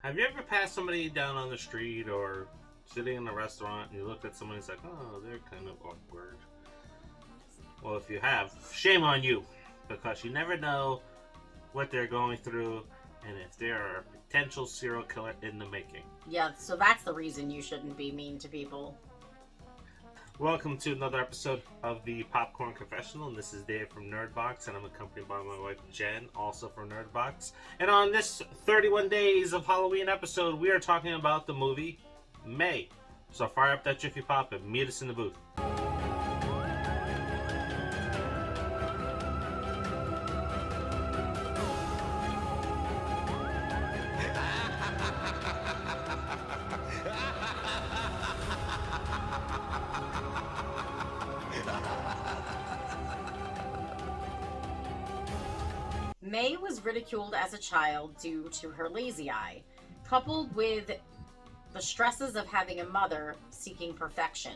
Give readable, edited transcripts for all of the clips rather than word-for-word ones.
Have you ever passed somebody down on the street or sitting in a restaurant and you look at someone and it's like, oh, they're kind of awkward? Well, if you have, shame on you, because you never know what they're going through and if they're a potential serial killer in the making. Yeah, so that's the reason you shouldn't be mean to people. Welcome to another episode of the Popcorn Confessional, and this is Dave from Nerdbox, and I'm accompanied by my wife Jen, also from Nerdbox. And on this 31 Days of Halloween episode, we are talking about the movie May. So fire up that Jiffy Pop and meet us in the booth. May was ridiculed as a child due to her lazy eye, coupled with the stresses of having a mother seeking perfection.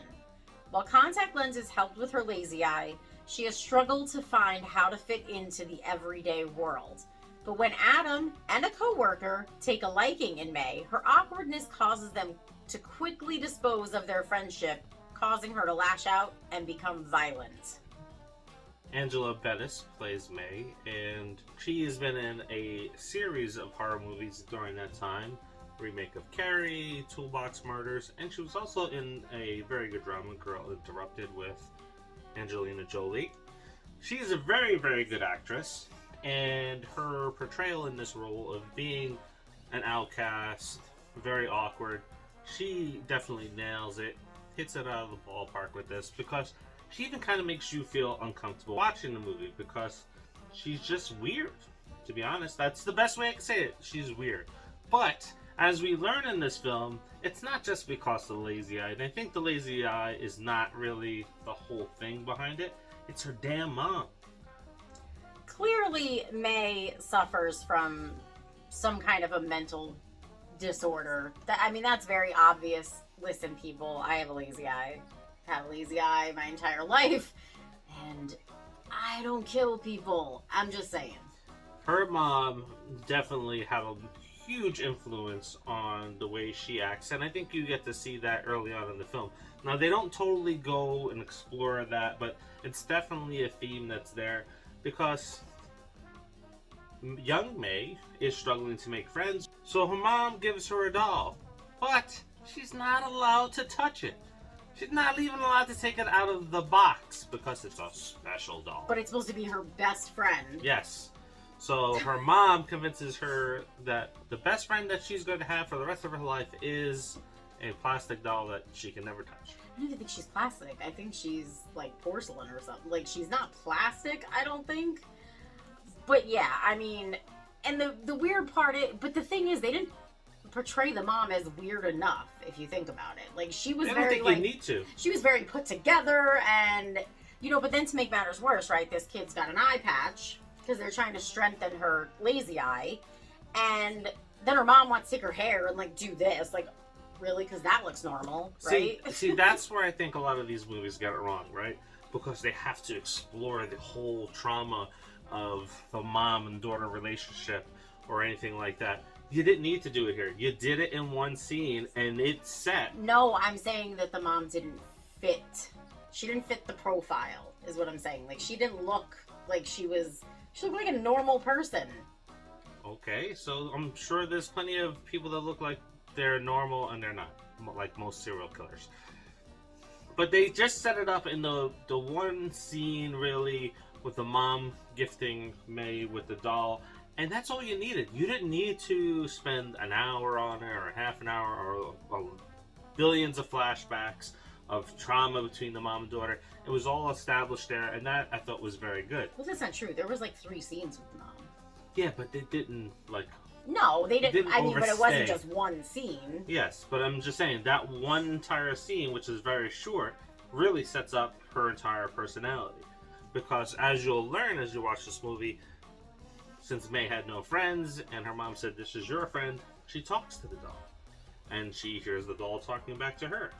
While contact lenses helped with her lazy eye, she has struggled to find how to fit into the everyday world. But when Adam and a coworker take a liking in May, her awkwardness causes them to quickly dispose of their friendship, causing her to lash out and become violent. Angela Bettis plays May, and she has been in a series of horror movies during that time. Remake of Carrie, Toolbox Murders, and she was also in a very good drama, Girl Interrupted, with Angelina Jolie. She is a very, very good actress, and her portrayal in this role of being an outcast, very awkward, she definitely nails it, hits it out of the ballpark with this, because she even kind of makes you feel uncomfortable watching the movie because she's just weird, to be honest. That's the best way I can say it. She's weird. But as we learn in this film, it's not just because of the lazy eye. And I think the lazy eye is not really the whole thing behind it. It's her damn mom. Clearly, May suffers from some kind of a mental disorder. That's very obvious. Listen, people, I have a lazy eye. Had a lazy eye my entire life, and I don't kill people. I'm just saying. Her mom definitely had a huge influence on the way she acts, and I think you get to see that early on in the film. Now, they don't totally go and explore that, but it's definitely a theme that's there, because young May is struggling to make friends, so her mom gives her a doll, but she's not allowed to touch it. She's not even allowed to take it out of the box because it's a special doll. But it's supposed to be her best friend. Yes. So her mom convinces her that the best friend that she's going to have for the rest of her life is a plastic doll that she can never touch. I don't even think she's plastic. I think she's like porcelain or something. Like, she's not plastic, I don't think. But yeah, and the weird part but the thing is, they didn't portray the mom as weird enough, if you think about it. Like, she was very, you need to. She was very put together, and but then to make matters worse, right, this kid's got an eye patch because they're trying to strengthen her lazy eye, and then her mom wants to take her hair and like do this, like, really, because that looks normal, right? See, that's where I think a lot of these movies get it wrong, right? Because they have to explore the whole trauma of the mom and daughter relationship or anything like that. You didn't need to do it here. You did it in one scene, and it's set. No, I'm saying that the mom didn't fit. She didn't fit the profile, is what I'm saying. Like, she didn't look like she looked like a normal person. Okay, so I'm sure there's plenty of people that look like they're normal, and they're not, like most serial killers. But they just set it up in the one scene, really, with the mom gifting May with the doll. And that's all you needed. You didn't need to spend an hour on it, or half an hour, or billions of flashbacks of trauma between the mom and daughter. It was all established there, and that I thought was very good. Well, that's not true. There was like 3 scenes with the mom. Yeah, but they didn't, like... No, they didn't. Overstay. But it wasn't just one scene. Yes, but I'm just saying, that one entire scene, which is very short, really sets up her entire personality. Because as you'll learn as you watch this movie, since May had no friends, and her mom said, "This is your friend," she talks to the doll. And she hears the doll talking back to her.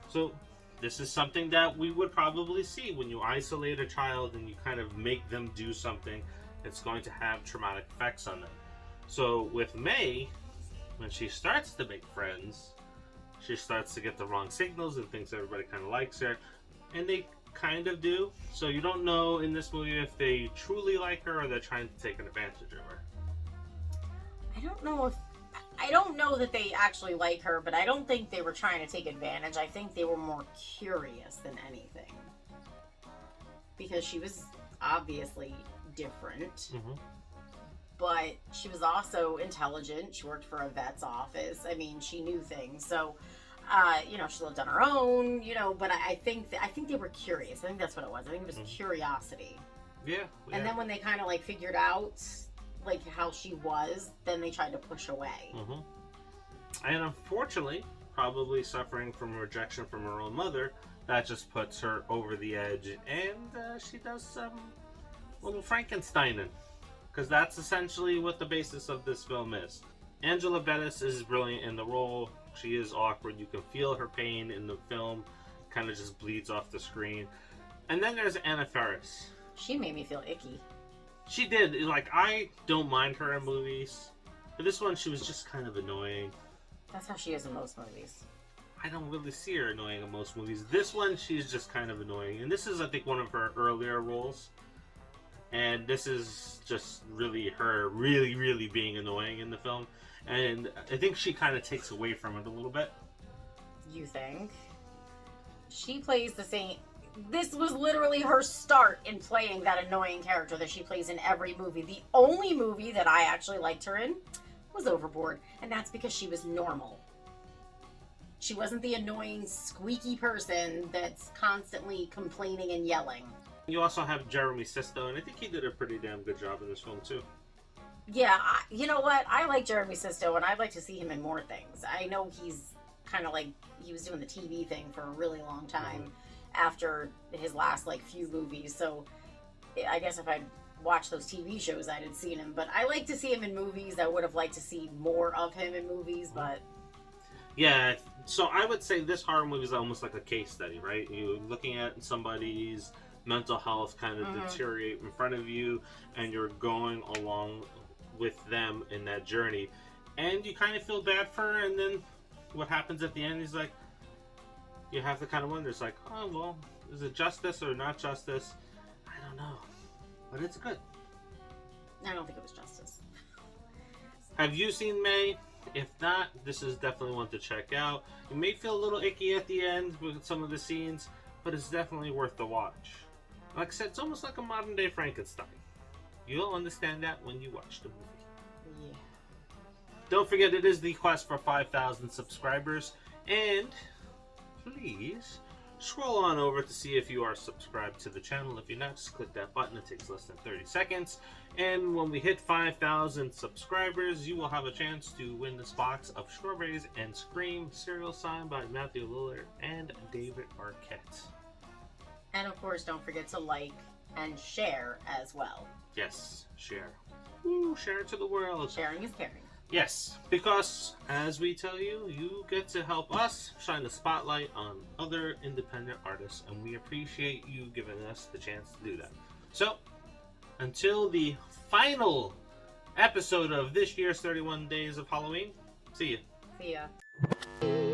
So, this is something that we would probably see when you isolate a child and you kind of make them do something. It's going to have traumatic effects on them. So, with May, when she starts to make friends, she starts to get the wrong signals and thinks everybody kind of likes her. And they kind of do. So you don't know in this movie if they truly like her or they're trying to take an advantage of her. I don't know that they actually like her, but I don't think they were trying to take advantage. I think they were more curious than anything. Because she was obviously different. Mm-hmm. But she was also intelligent. She worked for a vet's office. I mean, she knew things. So, she lived on her own, but I think they were curious. I think that's what it was. I think it was curiosity. Yeah. And then when they kind of, figured out, how she was, then they tried to push away. Mm-hmm. And unfortunately, probably suffering from rejection from her own mother, that just puts her over the edge. And she does some little Frankensteining. Because that's essentially what the basis of this film is. Angela Bettis is brilliant in the role. She is awkward. You can feel her pain in the film. Kind of just bleeds off the screen. And then there's Anna Faris. She made me feel icky. She did. I don't mind her in movies. But this one, she was just kind of annoying. That's how she is in most movies. I don't really see her annoying in most movies. This one, she's just kind of annoying. And this is, I think, one of her earlier roles. And this is just really her really, really being annoying in the film. And I think she kind of takes away from it a little bit. You think? She plays the same... This was literally her start in playing that annoying character that she plays in every movie. The only movie that I actually liked her in was Overboard. And that's because she was normal. She wasn't the annoying, squeaky person that's constantly complaining and yelling. You also have Jeremy Sisto, and I think he did a pretty damn good job in this film, too. Yeah, you know what? I like Jeremy Sisto, and I'd like to see him in more things. I know he's kind of he was doing the TV thing for a really long time after his last, few movies. So I guess if I'd watched those TV shows, I'd have seen him. But I like to see him in movies. I would have liked to see more of him in movies, but... Yeah, so I would say this horror movie is almost like a case study, right? You're looking at somebody's mental health kind of deteriorate in front of you, and you're going along with them in that journey, and you kind of feel bad for her. And then what happens at the end is you have to kind of wonder, it's oh well, is it justice or not justice? I don't know, but it's good. I don't think it was justice. Have you seen May? If not, this is definitely one to check out. You may feel a little icky at the end with some of the scenes, but it's definitely worth the watch. Like I said, it's almost like a modern day Frankenstein. You'll understand that when you watch the movie. Yeah. Don't forget, it is the quest for 5,000 subscribers. And please scroll on over to see if you are subscribed to the channel. If you're not, just click that button. It takes less than 30 seconds. And when we hit 5,000 subscribers, you will have a chance to win this box of Strawberries and Scream cereal signed by Matthew Lillard and David Arquette. And of course, don't forget to like and share as well. Yes, share. Woo, share it to the world. Sharing is caring. Yes, because as we tell you, you get to help us shine the spotlight on other independent artists, and we appreciate you giving us the chance to do that. So, until the final episode of this year's 31 Days of Halloween, see ya. See ya.